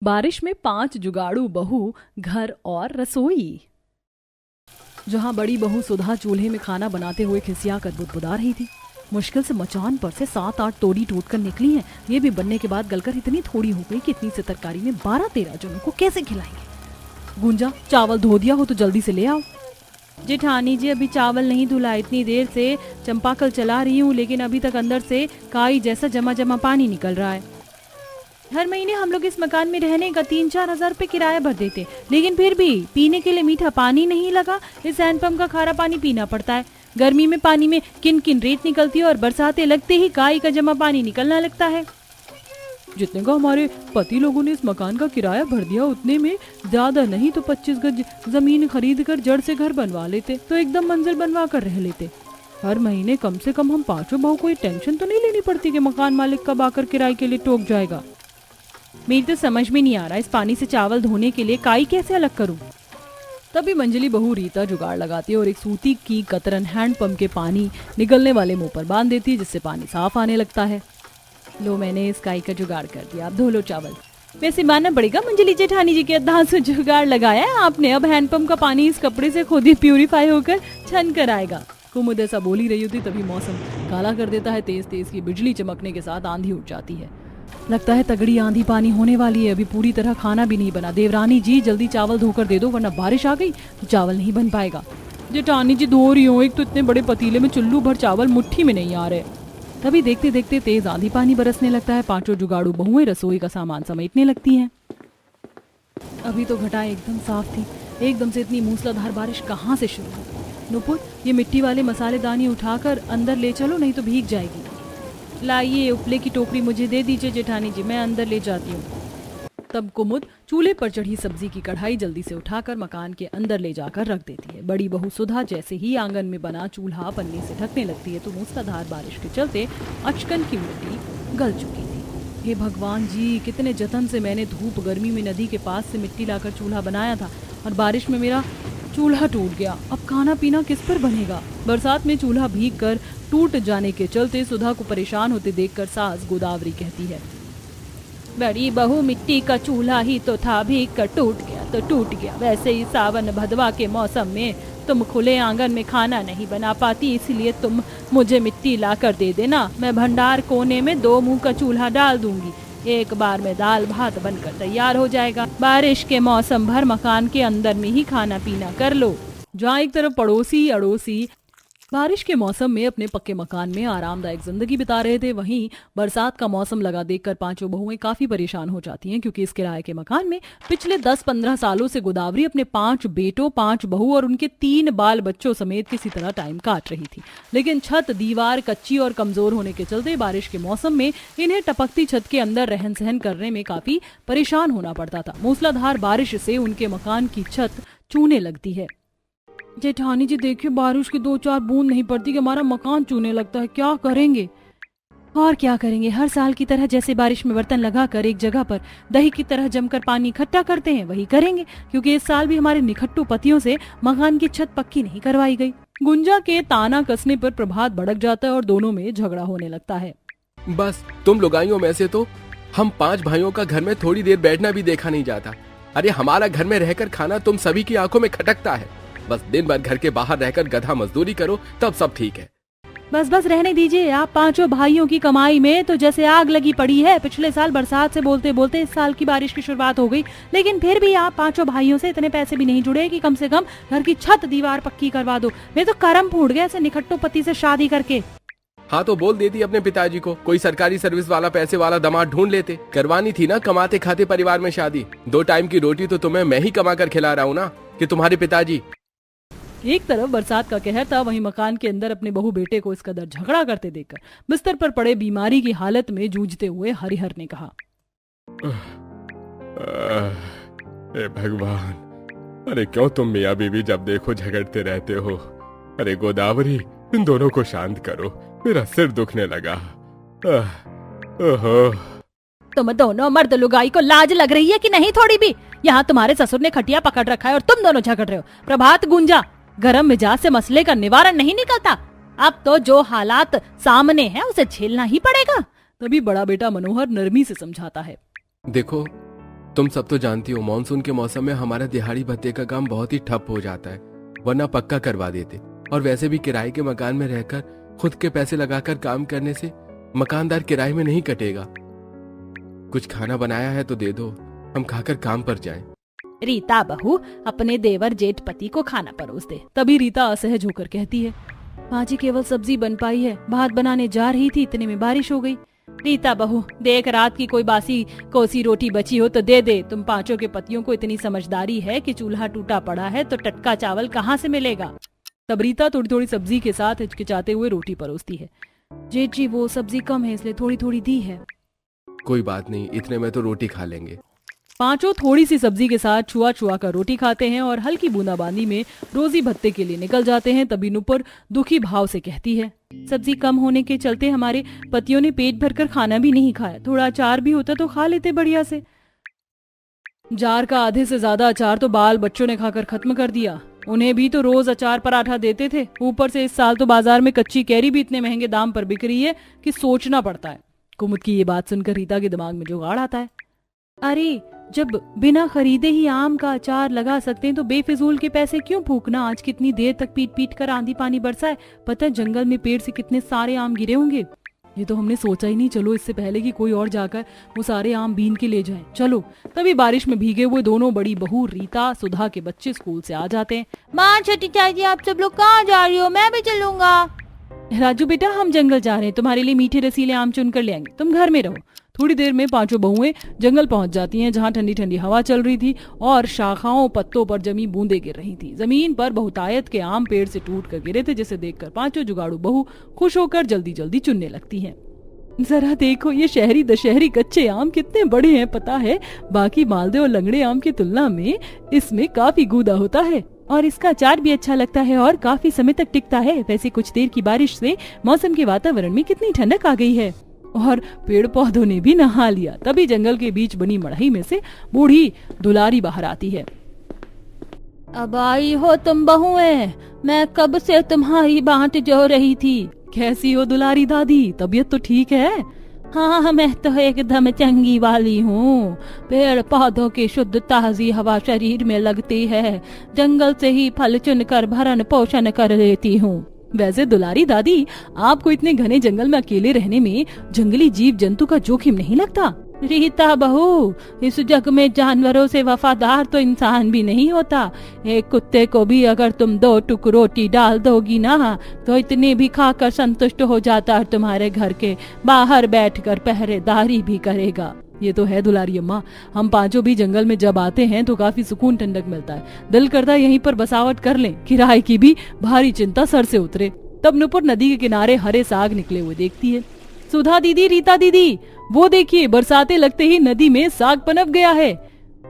बारिश में 5 जुगाड़ू बहू, घर और रसोई। जहां बड़ी बहू सुधा चूल्हे में खाना बनाते हुए खिसिया कर बुदबुदा रही थी। मुश्किल से मचान पर से 7-8 तोड़ी टूटकर निकली हैं। ये भी बनने के बाद गलकर इतनी थोड़ी हो गई कि इतनी से तरकारी में 12-13 जनों को कैसे खिलाएंगे। गुंजा, चावल धो दिया हो तो जल्दी से ले आओ। जेठानी जी, अभी चावल नहीं धुला, इतनी देर से चंपाकल चला रही हूँ, लेकिन अभी तक अंदर से काई जैसा जमा जमा पानी निकल रहा है। हर महीने हम लोग इस मकान में रहने का 3-4 हजार रुपए किराया भर देते, लेकिन फिर भी पीने के लिए मीठा पानी नहीं लगा। इस हैंडपंप का खारा पानी पीना पड़ता है। गर्मी में पानी में किन किन रेत निकलती है और बरसाते लगते ही काई का जमा पानी निकलना लगता है। जितने का हमारे पति लोगों ने इस मकान का किराया भर दिया, उतने में ज्यादा नहीं तो 25 गज जमीन खरीद कर जड़ से घर बनवा लेते, तो एकदम मंजिल बनवा कर रह लेते। हर महीने कम से कम हम 5 बहू को ये टेंशन तो नहीं लेनी पड़ती कि मकान मालिक कब आकर किराए के लिए टोक जाएगा। मेरी तो समझ में नहीं आ रहा, इस पानी से चावल धोने के लिए काई कैसे अलग करूं। तभी मंजली बहू रीता जुगाड़ लगाती है और एक सूती की कतरन हैंडपंप के पानी निकलने वाले मुंह पर बांध देती है, जिससे पानी साफ आने लगता है। लो, मैंने इस काई का जुगाड़ कर दिया, अब धो लो चावल। वैसे मानना पड़ेगा मंजली जेठानी जी के अद्धांत से जुगाड़ लगाया है आपने। अब हैंडपंप का पानी इस कपड़े से खुद ही प्यूरिफाई होकर छन कर आएगा। कुमुद ऐसा बोल ही रही होती तभी मौसम काला कर देता है। तेज तेज की बिजली चमकने के साथ आंधी उठ जाती है। लगता है तगड़ी आंधी पानी होने वाली है। अभी पूरी तरह खाना भी नहीं बना। देवरानी जी, जल्दी चावल धोकर दे दो, वरना बारिश आ गई तो चावल नहीं बन पाएगा। जेठानी जी, धो रही हूँ, एक तो इतने बड़े पतीले में चुल्लू भर चावल मुट्ठी में नहीं आ रहे। तभी देखते देखते तेज आंधी पानी बरसने लगता है। 5 जुगाड़ू बहुएं रसोई का सामान समेटने लगती हैं। अभी तो घटाएं एकदम साफ थी, एकदम से इतनी मूसलाधार बारिश कहाँ से शुरू हो। नुपुर, ये मिट्टी वाले मसालेदानी उठाकर अंदर ले चलो, नहीं तो भीग जाएगी। लाइए, उपले की टोकरी मुझे दे दीजिए जेठानी जी, मैं अंदर ले जाती हूँ। तब कुमुद चूल्हे पर चढ़ी सब्जी की कढ़ाई जल्दी से उठाकर मकान के अंदर ले जाकर रख देती है। बड़ी बहू सुधा जैसे ही आंगन में बना चूल्हा पन्नी से ढकने लगती है तो मूसलाधार बारिश के चलते अचकन की मिट्टी गल चुकी थी। हे भगवान जी, कितने जतन से मैंने धूप गर्मी में नदी के पास से मिट्टी लाकर चूल्हा बनाया था और बारिश में मेरा चूल्हा टूट गया। अब खाना पीना किस पर बनेगा। बरसात में चूल्हा भीग कर टूट जाने के चलते सुधा को परेशान होते देखकर सास गोदावरी कहती है, बड़ी बहू, मिट्टी का चूल्हा ही तो था, भीग कर टूट गया तो टूट गया। वैसे ही सावन भदवा के मौसम में तुम खुले आंगन में खाना नहीं बना पाती, इसलिए तुम मुझे मिट्टी ला कर दे देना। मैं भंडार कोने में 2 मुंह का चूल्हा डाल दूंगी। एक बार में दाल भात बनकर तैयार हो जाएगा। बारिश के मौसम भर मकान के अंदर में ही खाना पीना कर लो। जहाँ एक तरफ पड़ोसी अड़ोसी बारिश के मौसम में अपने पक्के मकान में आरामदायक जिंदगी बिता रहे थे, वहीं बरसात का मौसम लगा देखकर 5 बहुएं काफी परेशान हो जाती हैं, क्योंकि इस किराए के मकान में पिछले 10-15 सालों से गोदावरी अपने 5 बेटों, 5 बहू और उनके 3 बाल बच्चों समेत किसी तरह टाइम काट रही थी। लेकिन छत दीवार कच्ची और कमजोर होने के चलते बारिश के मौसम में इन्हें टपकती छत के अंदर रहन सहन करने में काफी परेशान होना पड़ता था। मूसलाधार बारिश से उनके मकान की छत चूने लगती है। जेठानी जी, देखिए, बारिश की 2-4 बूंद नहीं पड़ती कि हमारा मकान चूने लगता है, क्या करेंगे। और क्या करेंगे, हर साल की तरह जैसे बारिश में बर्तन लगाकर एक जगह पर दही की तरह जमकर पानी इकट्ठा करते हैं, वही करेंगे, क्योंकि इस साल भी हमारे निखट्टू पतियों से मकान की छत पक्की नहीं करवाई गई। गुंजा के ताना कसने पर प्रभात भड़क जाता है और दोनों में झगड़ा होने लगता है। बस तुम लुगाइयों में से तो हम 5 भाइयों का घर में थोड़ी देर बैठना भी देखा नहीं जाता। अरे हमारा घर में रहकर खाना तुम सभी की आंखों में खटकता है। बस दिन भर घर के बाहर रहकर गधा मजदूरी करो, तब सब ठीक है। बस बस रहने दीजिए। आप 5 भाइयों की कमाई में तो जैसे आग लगी पड़ी है। पिछले साल बरसात से बोलते बोलते इस साल की बारिश की शुरुआत हो गई, लेकिन फिर भी आप 5 भाइयों से इतने पैसे भी नहीं जुड़े कि कम से कम घर की छत दीवार पक्की करवा दो। मैं तो करम फूट गया ऐसे निखट्टू पति से शादी करके। हाँ तो बोल देती अपने पिताजी को, कोई सरकारी सर्विस वाला पैसे वाला दामाद ढूंढ लेते। करवानी थी ना कमाते खाते परिवार में शादी। 2 टाइम की रोटी तो तुम्हें मैं ही कमा कर खिला रहा हूँ ना, कि तुम्हारे पिताजी। एक तरफ बरसात का कहर था, वहीं मकान के अंदर अपने बहू बेटे को इस कदर झगड़ा करते देखकर बिस्तर पर पड़े बीमारी की हालत में जूझते हुए हरिहर ने कहा, हे भगवान, अरे क्यों तुम मियाँ बीवी जब देखो झगड़ते रहते हो। अरे गोदावरी, इन दोनों को शांत करो, मेरा सिर दुखने लगा। ओहो, तुम दोनों मर्द लुगाई को लाज लग रही है कि नहीं थोड़ी भी। यहाँ तुम्हारे ससुर ने खटिया पकड़ रखा है और तुम दोनों झगड़ रहे हो। प्रभात, गुंजा, गरम मिजाज से मसले का निवारण नहीं निकलता। अब तो जो हालात सामने है उसे झेलना ही पड़ेगा। तभी बड़ा बेटा मनोहर नरमी से समझाता है, देखो तुम सब तो जानती हो मानसून के मौसम में हमारा दिहाड़ी भत्ते का काम बहुत ही ठप हो जाता है, वरना पक्का करवा देते। और वैसे भी किराए के मकान में रहकर खुद के पैसे लगाकर काम करने से मकानदार किराए में नहीं कटेगा। कुछ खाना बनाया है तो दे दो, हम खाकर काम पर जाएं। रीता बहू अपने देवर जेठ पति को खाना परोस दे। तभी रीता असहज होकर कहती है, माँ जी केवल सब्जी बन पाई है, भात बनाने जा रही थी, इतने में बारिश हो गई। रीता बहू देख, रात की कोई बासी कोसी रोटी बची हो तो दे दे। तुम पांचों के पतियों को इतनी समझदारी है कि चूल्हा टूटा पड़ा है तो टटका चावल कहाँ से मिलेगा। तब रीता थोड़ी थोड़ी सब्जी के साथ हिचकिचाते हुए रोटी परोसती है। जेठ जी वो सब्जी कम है इसलिए थोड़ी थोड़ी दी है। कोई बात नहीं, इतने में तो रोटी खा लेंगे। पांचों थोड़ी सी सब्जी के साथ छुआ छुआ कर रोटी खाते हैं और हल्की बूंदाबांदी में रोजी भत्ते के लिए निकल जाते हैं। तभी नुपुर दुखी भाव से कहती है, सब्जी कम होने के चलते हमारे पतियों ने पेट भरकर खाना भी नहीं खाया, थोड़ा अचार भी होता तो खा लेते बढ़िया से। जार का आधे से ज्यादा अचार तो बाल बच्चों ने खाकर खत्म कर दिया। उन्हें भी तो रोज अचार पराठा देते थे, ऊपर से इस साल तो बाजार में कच्ची कैरी भी इतने महंगे दाम पर बिक रही है कि सोचना पड़ता है। कुमुद की ये बात सुनकर रीता के दिमाग में जुगाड़ आता है। अरे जब बिना खरीदे ही आम का अचार लगा सकते हैं तो बेफिजूल के पैसे क्यों फूकना। आज कितनी देर तक पीट पीट कर आंधी पानी बरसा है, पता है जंगल में पेड़ से कितने सारे आम गिरे होंगे। ये तो हमने सोचा ही नहीं, चलो इससे पहले कि कोई और जाकर वो सारे आम बीन के ले जाए। चलो। तभी बारिश में भीगे हुए दोनों बड़ी बहू रीता सुधा के बच्चे स्कूल से आ जाते हैं। माँ छोटी चाची आप सब लोग कहाँ जा रही हो, मैं भी चलूंगा। राजू बेटा हम जंगल जा रहे हैं, तुम्हारे लिए मीठे रसीले आम चुन कर ले आएंगे, तुम घर में रहो। थोड़ी देर में पांचों बहुएं जंगल पहुंच जाती हैं, जहां ठंडी ठंडी हवा चल रही थी और शाखाओं पत्तों पर जमी बूंदें गिर रही थी। जमीन पर बहुतायत के आम पेड़ से टूट कर गिरे थे, जिसे देखकर पांचों जुगाड़ू बहू खुश होकर जल्दी जल्दी चुनने लगती हैं। जरा देखो ये शहरी दशहरी कच्चे आम कितने बड़े हैं, पता है बाकी मालदे और लंगड़े आम की तुलना में इसमें काफी गूदा होता है और इसका अचार भी अच्छा लगता है और काफी समय तक टिकता है। वैसे कुछ देर की बारिश से मौसम के वातावरण में कितनी ठंडक आ गई है और पेड़ पौधों ने भी नहा लिया। तभी जंगल के बीच बनी मड़ई में से बूढ़ी दुलारी बाहर आती है। अब आई हो तुम बहुएं, मैं कब से तुम्हारी बाट जो रही थी। कैसी हो दुलारी दादी, तबीयत तो ठीक है? हाँ मैं तो एकदम चंगी वाली हूँ। पेड़ पौधों की शुद्ध ताजी हवा शरीर में लगती है, जंगल से ही फल चुनकर भरण पोषण कर लेती हूँ। वैसे दुलारी दादी आपको इतने घने जंगल में अकेले रहने में जंगली जीव जंतु का जोखिम नहीं लगता? रीता बहू इस जग में जानवरों से वफादार तो इंसान भी नहीं होता। एक कुत्ते को भी अगर तुम 2 टुक रोटी डाल दोगी ना तो इतनी भी खाकर संतुष्ट हो जाता है, तुम्हारे घर के बाहर बैठकर पहरेदारी भी करेगा। ये तो है दुलारी अम्मा, हम पांचों भी जंगल में जब आते हैं तो काफी सुकून ठंडक मिलता है, दिल करता है यहीं पर बसावट कर लें, किराए की भी भारी चिंता सर से उतरे। तब नुपुर नदी के किनारे हरे साग निकले हुए देखती है। सुधा दीदी, रीता दीदी, वो देखिए बरसाते लगते ही नदी में साग पनप गया है।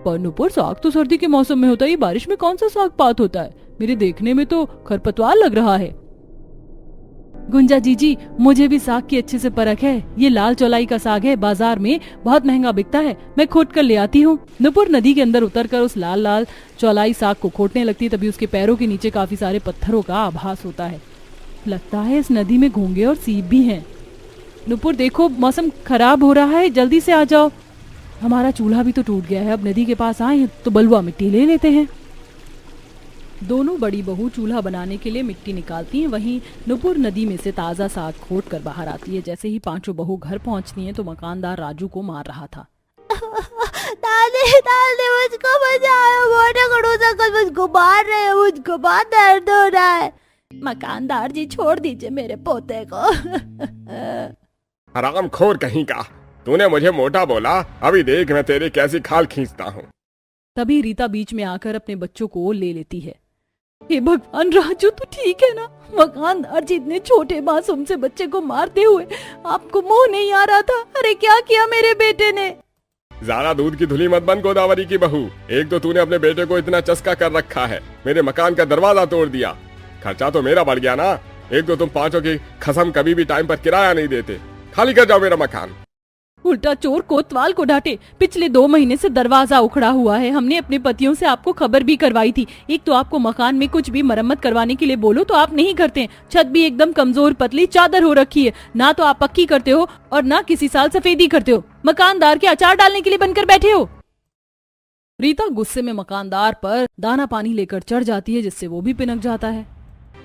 पर नुपुर साग तो सर्दी के मौसम में होता है, बारिश में कौन सा साग पात होता है? मेरे देखने में तो खरपतवार लग रहा है। गुंजा जीजी मुझे भी साग की अच्छे से परख है, ये लाल चौलाई का साग है, बाजार में बहुत महंगा बिकता है, मैं खोट कर ले आती हूँ। नुपुर नदी के अंदर उतरकर उस लाल लाल चौलाई साग को खोटने लगती है। तभी उसके पैरों के नीचे काफी सारे पत्थरों का आभास होता है। लगता है इस नदी में घोंगे और सीप भी हैं। नुपुर देखो मौसम खराब हो रहा है, जल्दी से आ जाओ। हमारा चूल्हा भी तो टूट गया है, अब नदी के पास आए तो बलुआ मिट्टी ले लेते हैं। दोनों बड़ी बहू चूल्हा बनाने के लिए मिट्टी निकालती हैं, वहीं नुपुर नदी में से ताजा साग खोट कर बाहर आती है। जैसे ही पांचों बहू घर पहुंचती हैं तो मकानदार राजू को मार रहा था। दादी मुझको बचाओ, मोटे खड़ूस अंकल मुझको मार रहे हैं, मुझको बहुत दर्द हो रहा है। मकानदार जी छोड़ दीजिए मेरे पोते को। हरामखोर कहीं का, तूने मुझे मोटा बोला, अभी देख मैं तेरे कैसी खाल खींचता हूँ। तभी रीता बीच में आकर अपने बच्चों को ले लेती है। हे भगवान, राजू तो ठीक है ना? मकानदार जी इतने छोटे मासूम से बच्चे को मारते हुए आपको मोह नहीं आ रहा था? अरे क्या किया मेरे बेटे ने? ज्यादा दूध की धुली मत बन गोदावरी की बहू, एक तो तूने अपने बेटे को इतना चस्का कर रखा है, मेरे मकान का दरवाजा तोड़ दिया, खर्चा तो मेरा बढ़ गया ना। एक तो तुम पांचों की कसम कभी भी टाइम पर किराया नहीं देते, खाली कर जाओ मेरा मकान। उल्टा चोर कोतवाल को डांटे। पिछले 2 महीने से दरवाजा उखड़ा हुआ है, हमने अपने पतियों से आपको खबर भी करवाई थी। एक तो आपको मकान में कुछ भी मरम्मत करवाने के लिए बोलो तो आप नहीं करते। छत भी एकदम कमजोर पतली चादर हो रखी है, ना तो आप पक्की करते हो और ना किसी साल सफेदी करते हो। मकानदार के अचार डालने के लिए बनकर बैठे हो। रीता गुस्से में मकानदार पर दाना पानी लेकर चढ़ जाती है, जिससे वो भी पिनक जाता है।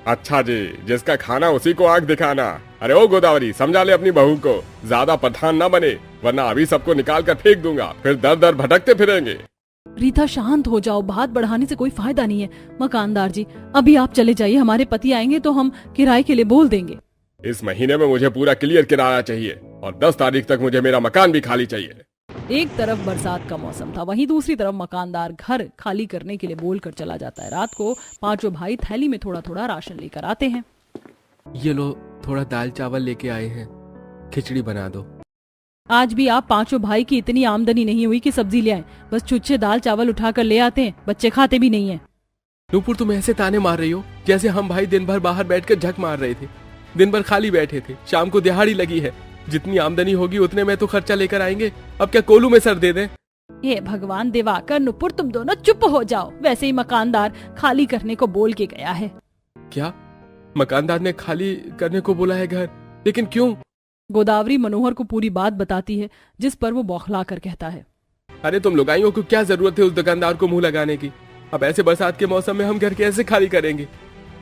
अच्छा जी, जिसका खाना उसी को आंख दिखाना। अरे ओ गोदावरी, समझा ले अपनी बहू को, ज्यादा प्रधान ना बने, वरना अभी सबको निकाल कर फेंक दूंगा, फिर दर दर भटकते फिरेंगे। रीता शांत हो जाओ, बात बढ़ाने से कोई फायदा नहीं है। मकानदार जी, अभी आप चले जाइए, हमारे पति आएंगे तो हम किराए के लिए बोल देंगे। इस महीने में मुझे पूरा क्लियर किराया चाहिए और 10 तारीख तक मुझे मेरा मकान भी खाली चाहिए। एक तरफ बरसात का मौसम था, वहीं दूसरी तरफ मकानदार घर खाली करने के लिए बोलकर चला जाता है। रात को पांचों भाई थैली में थोड़ा थोड़ा राशन लेकर आते हैं। ये लो, थोड़ा दाल चावल लेके आए हैं, खिचड़ी बना दो। आज भी आप पांचों भाई की इतनी आमदनी नहीं हुई कि सब्जी ले आए, बस छुच्छे दाल चावल उठा कर ले आते हैं, बच्चे खाते भी नहीं है। नूपुर, तुम ऐसे ताने मार रही हो जैसे हम भाई दिन भर बाहर बैठकर झक मार रहे थे, दिन भर खाली बैठे थे, शाम को दिहाड़ी लगी है, जितनी आमदनी होगी उतने में तो खर्चा लेकर आएंगे, अब क्या कोलू में सर दे दें? हे भगवान, दिवाकर नुपुर, तुम दोनों चुप हो जाओ। वैसे ही मकानदार खाली करने को बोल के गया है। क्या मकानदार ने खाली करने को बोला है घर? लेकिन क्यों? गोदावरी मनोहर को पूरी बात बताती है, जिस पर वो बौखला कर कहता है, अरे तुम लुगाइयों को क्या जरूरत है उस दुकानदार को मुंह लगाने की? अब ऐसे बरसात के मौसम में हम घर कैसे खाली करेंगे?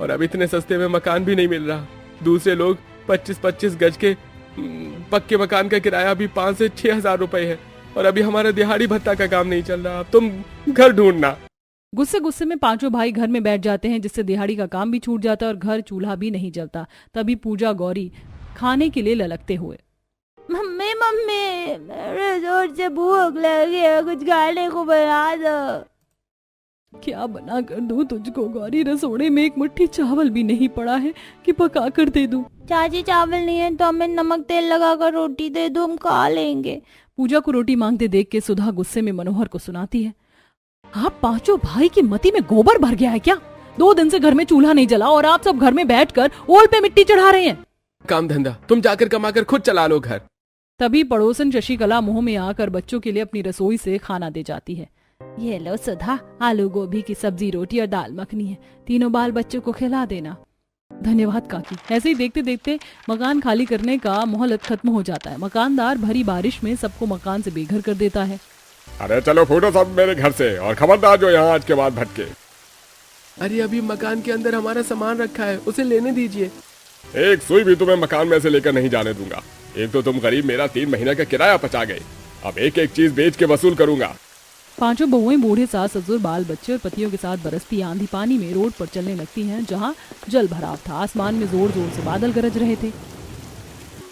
और अब इतने सस्ते में मकान भी नहीं मिल रहा। दूसरे लोग 25-25 गज के पक्के मकान का किराया भी 5 से 6 हजार रुपए है, और अभी हमारा दिहाड़ी भत्ता का काम नहीं चल रहा। अब तुम घर ढूंढना। गुस्से गुस्से में पांचों भाई घर में बैठ जाते हैं, जिससे दिहाड़ी का काम भी छूट जाता है और घर चूल्हा भी नहीं जलता। तभी पूजा गौरी खाने के लिए ललकते हुए, मम्मी मम्मी, मेरे जोर से भूख लगी है, कुछ खाने को बना दो। क्या बना कर दूं तुझको गौरी? रसोड़े में एक मुट्ठी चावल भी नहीं पड़ा है कि पका कर दे दूं। चाची, चावल नहीं है तो हमें नमक तेल लगाकर रोटी दे दो, हम खा लेंगे। पूजा को रोटी मांगते देख के सुधा गुस्से में मनोहर को सुनाती है, आप पांचों भाई की मती में गोबर भर गया है क्या? 2 दिन से घर में चूल्हा नहीं जला और आप सब घर में बैठकर ओल पे मिट्टी चढ़ा रहे हैं। काम धंधा तुम जाकर कमाकर खुद चला लो घर। तभी पड़ोसन शशिकला मुंह में आकर बच्चों के लिए अपनी रसोई से खाना दे जाती है। ये लो सुधा, आलू गोभी की सब्जी, रोटी और दाल मखनी है, तीनों बाल बच्चों को खिला देना। धन्यवाद काकी। ऐसे ही देखते देखते मकान खाली करने का मोहलत खत्म हो जाता है। मकानदार भरी बारिश में सबको मकान से बेघर कर देता है। अरे चलो फूटो सब मेरे घर से, और खबरदार जो यहाँ आज के बाद भटके। अरे अभी मकान के अंदर हमारा सामान रखा है, उसे लेने दीजिए। एक सुई भी तुम्हें मकान में से लेकर नहीं जाने दूंगा। एक तो तुम गरीब मेरा 3 महीने का किराया पचा गए, अब एक एक चीज बेच के वसूल करूंगा। पांचों बहुएं, बूढ़े, सास ससुर, बाल बच्चे और पतियों के साथ बरसती आंधी पानी में रोड पर चलने लगती हैं, जहां जल भराव था। आसमान में जोर जोर से बादल गरज रहे थे।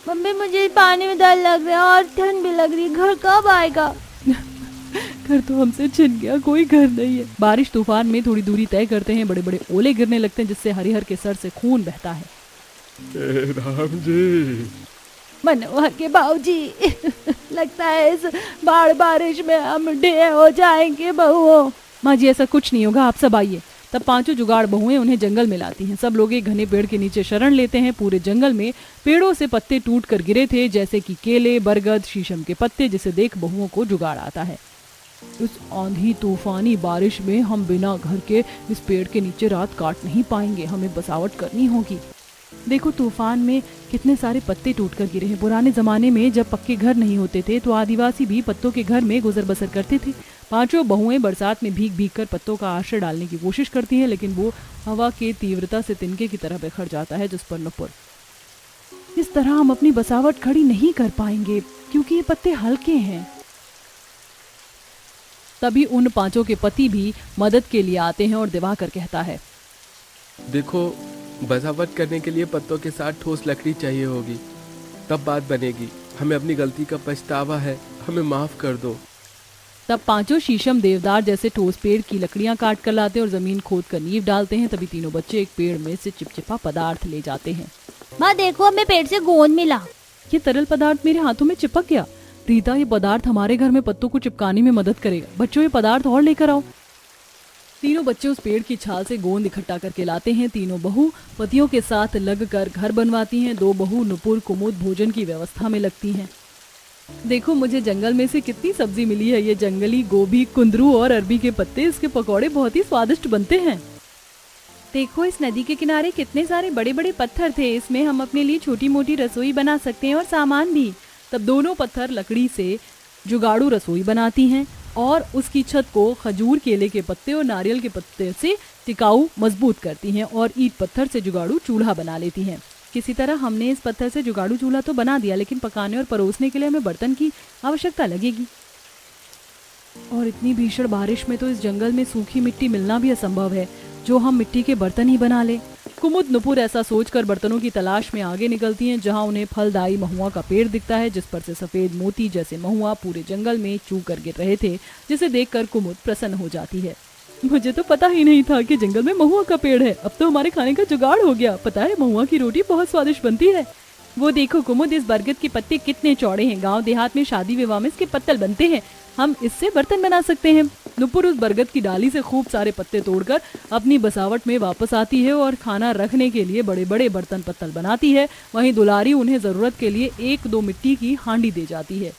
मम्मी, मुझे पानी में डर लग रहा है और ठंड भी लग रही है, घर कब आएगा? घर तो हमसे छिन गया, कोई घर नहीं है। बारिश तूफान में थोड़ी दूरी तय करते हैं, बड़े बड़े ओले गिरने लगते हैं, जिससे हरिहर के सर से खून बहता है। राम जी, मनोहर के बाबूजी, लगता है इस बारिश में हम ढेर हो जाएंगे बहुओं। माँ जी, ऐसा कुछ नहीं होगा, आप सब आइए। तब पांचों जुगाड़ बहुएं उन्हें जंगल में लाती हैं। सब लोग एक घने पेड़ के नीचे शरण लेते हैं। पूरे जंगल में पेड़ों से पत्ते टूट कर गिरे थे, जैसे कि केले, बरगद, शीशम के पत्ते, जिसे देख बहुओं को जुगाड़ आता है। इस आंधी तूफानी बारिश में हम बिना घर के इस पेड़ के नीचे रात काट नहीं पाएंगे, हमें बसावट करनी होगी। देखो, तूफान में कितने सारे पत्ते टूटकर गिरे हैं। पुराने जमाने में जब पक्के घर नहीं होते थे तो आदिवासी भी पत्तों के घर में गुजर बसर करते थे। पांचों बहुएं बरसात में भीग भीग कर पत्तों का आश्रय डालने की कोशिश करती हैं, लेकिन वो हवा के तीव्रता से तिनके की तरह बिखर जाता है, जिस पर नुपुर, इस तरह हम अपनी बसावट खड़ी नहीं कर पाएंगे क्योंकि ये पत्ते हल्के हैं। तभी उन पांचों के पति भी मदद के लिए आते हैं और दिवाकर कहता है, देखो, बसावट करने के लिए पत्तों के साथ ठोस लकड़ी चाहिए होगी, तब बात बनेगी। हमें अपनी गलती का पछतावा है, हमें माफ कर दो। तब पांचों शीशम, देवदार जैसे ठोस पेड़ की लकड़ियां काट कर लाते और जमीन खोद कर नींव डालते हैं। तभी तीनों बच्चे एक पेड़ में से चिपचिपा पदार्थ ले जाते हैं। माँ देखो, हमें पेड़ से गोंद मिला। ये तरल पदार्थ मेरे हाथों में चिपक गया। रीता, ये पदार्थ हमारे घर में पत्तों को चिपकाने में मदद करेगा। बच्चों, ये पदार्थ और लेकर आओ। तीनों बच्चे उस पेड़ की छाल से गोंद इकट्ठा करके लाते हैं। तीनों बहू पतियों के साथ लगकर घर बनवाती हैं। 2 बहू नुपुर, कुमुद भोजन की व्यवस्था में लगती हैं। देखो, मुझे जंगल में से कितनी सब्जी मिली है। ये जंगली गोभी, कुंदरू और अरबी के पत्ते, इसके पकौड़े बहुत ही स्वादिष्ट बनते हैं। देखो, इस नदी के किनारे कितने सारे बड़े बड़े पत्थर थे, इसमें हम अपने लिए छोटी मोटी रसोई बना सकते हैं और सामान भी। तब दोनों पत्थर लकड़ी से जुगाड़ू रसोई बनाती हैं। और उसकी छत को खजूर, केले के पत्ते और नारियल के पत्ते से टिकाऊ मजबूत करती हैं और ईंट पत्थर से जुगाड़ू चूल्हा बना लेती हैं। किसी तरह हमने इस पत्थर से जुगाड़ू चूल्हा तो बना दिया, लेकिन पकाने और परोसने के लिए हमें बर्तन की आवश्यकता लगेगी। और इतनी भीषण बारिश में तो इस जंगल में सूखी मिट्टी मिलना भी असंभव है, जो हम मिट्टी के बर्तन ही बना ले। कुमुद नुपुर ऐसा सोचकर बर्तनों की तलाश में आगे निकलती हैं, जहां उन्हें फलदायी महुआ का पेड़ दिखता है, जिस पर से सफेद मोती जैसे महुआ पूरे जंगल में चू कर गिर रहे थे, जिसे देखकर कुमुद प्रसन्न हो जाती है। मुझे तो पता ही नहीं था कि जंगल में महुआ का पेड़ है। अब तो हमारे खाने का जुगाड़ हो गया। पता है, महुआ की रोटी बहुत स्वादिष्ट बनती है। वो देखो कुमुद, इस बरगद के पत्ते कितने चौड़े हैं। गांव देहात में शादी विवाह में इसके पत्तल बनते हैं। हम इससे बर्तन बना सकते हैं। नुपुर उस बरगद की डाली से खूब सारे पत्ते तोड़कर अपनी बसावट में वापस आती है और खाना रखने के लिए बड़े बड़े बर्तन पत्तल बनाती है। वहीं दुलारी उन्हें जरूरत के लिए 1-2 मिट्टी की हांडी दे जाती है।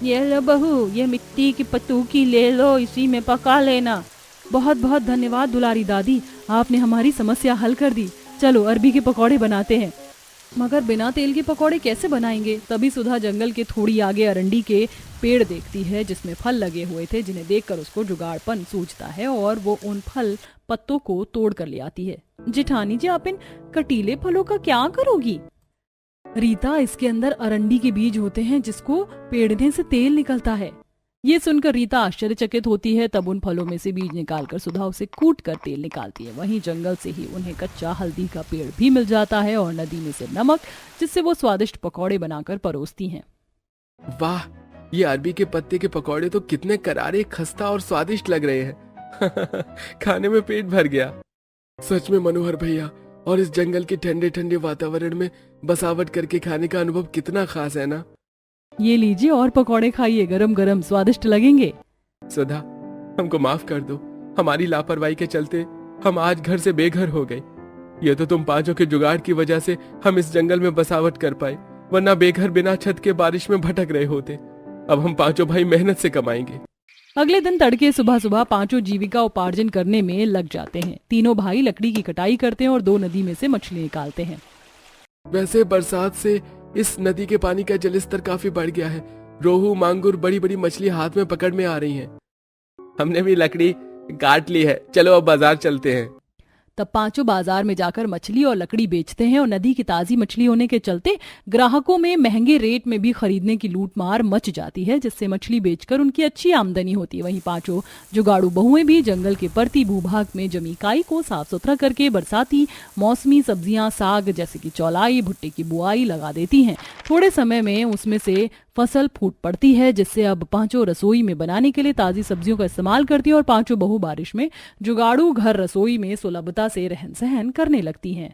ये लो बहू, ये मिट्टी की पतूकी ले लो, इसी में पका लेना। बहुत बहुत धन्यवाद दुलारी दादी, आपने हमारी समस्या हल कर दी। चलो अरबी के पकौड़े बनाते हैं। मगर बिना तेल के पकौड़े कैसे बनाएंगे? तभी सुधा जंगल के थोड़ी आगे अरंडी के पेड़ देखती है, जिसमें फल लगे हुए थे, जिन्हें देखकर उसको जुगाड़पन सूझता है और वो उन फल पत्तों को तोड़ कर ले आती है। जेठानी जी, आप इन कटीले फलों का क्या करोगी? रीता, इसके अंदर अरंडी के बीज होते हैं, जिसको पेड़ने से तेल निकलता है। ये सुनकर रीता आश्चर्यचकित होती है। तब उन फलों में से बीज निकालकर सुधा उसे कूट कर तेल निकालती है। वहीं जंगल से ही उन्हें कच्चा हल्दी का पेड़ भी मिल जाता है और नदी में से नमक, जिससे वो स्वादिष्ट पकौड़े बनाकर परोसती हैं। वाह, ये अरबी के पत्ते के पकौड़े तो कितने करारे, खस्ता और स्वादिष्ट लग रहे हैं। खाने में पेट भर गया। सच में मनोहर भैया, और इस जंगल के ठंडे ठंडे वातावरण में बसावट करके खाने का अनुभव कितना खास है ना। ये लीजिए और पकौड़े खाइए, गरम गरम स्वादिष्ट लगेंगे। सुधा, हमको माफ कर दो। हमारी लापरवाही के चलते हम आज घर से बेघर हो गए। ये तो तुम पांचों के जुगाड़ की वजह से हम इस जंगल में बसावट कर पाए, वरना बेघर बिना छत के बारिश में भटक रहे होते। अब हम पांचों भाई मेहनत से कमाएंगे। अगले दिन तड़के सुबह सुबह पांचों जीविका उपार्जन करने में लग जाते हैं। तीनों भाई लकड़ी की कटाई करते हैं और 2 नदी में से मछली निकालते हैं। वैसे बरसात से इस नदी के पानी का जलस्तर काफी बढ़ गया है। रोहू, मांगुर, बड़ी बड़ी मछली हाथ में पकड़ में आ रही हैं। हमने भी लकड़ी काट ली है, चलो अब बाजार चलते हैं। तब पांचों बाजार में जाकर मछली और लकड़ी बेचते हैं और नदी की ताजी मछली होने के चलते ग्राहकों में महंगे रेट में भी खरीदने की लूटमार मच जाती है, जिससे मछली बेचकर उनकी अच्छी आमदनी होती है। वहीं पांचों जुगाड़ू बहुएं भी जंगल के परती भूभाग में जमी काई को साफ सुथरा करके बरसाती मौसमी सब्जियां, साग जैसे कि चौलाई, भुट्टे की बुआई लगा देती हैं। थोड़े समय में उसमें से फसल फूट पड़ती है, जिससे अब पांचों रसोई में बनाने के लिए ताजी सब्जियों का इस्तेमाल करती हैं और पांचों बहू बारिश में जुगाड़ू घर रसोई में सुलभता से रहन सहन करने लगती हैं।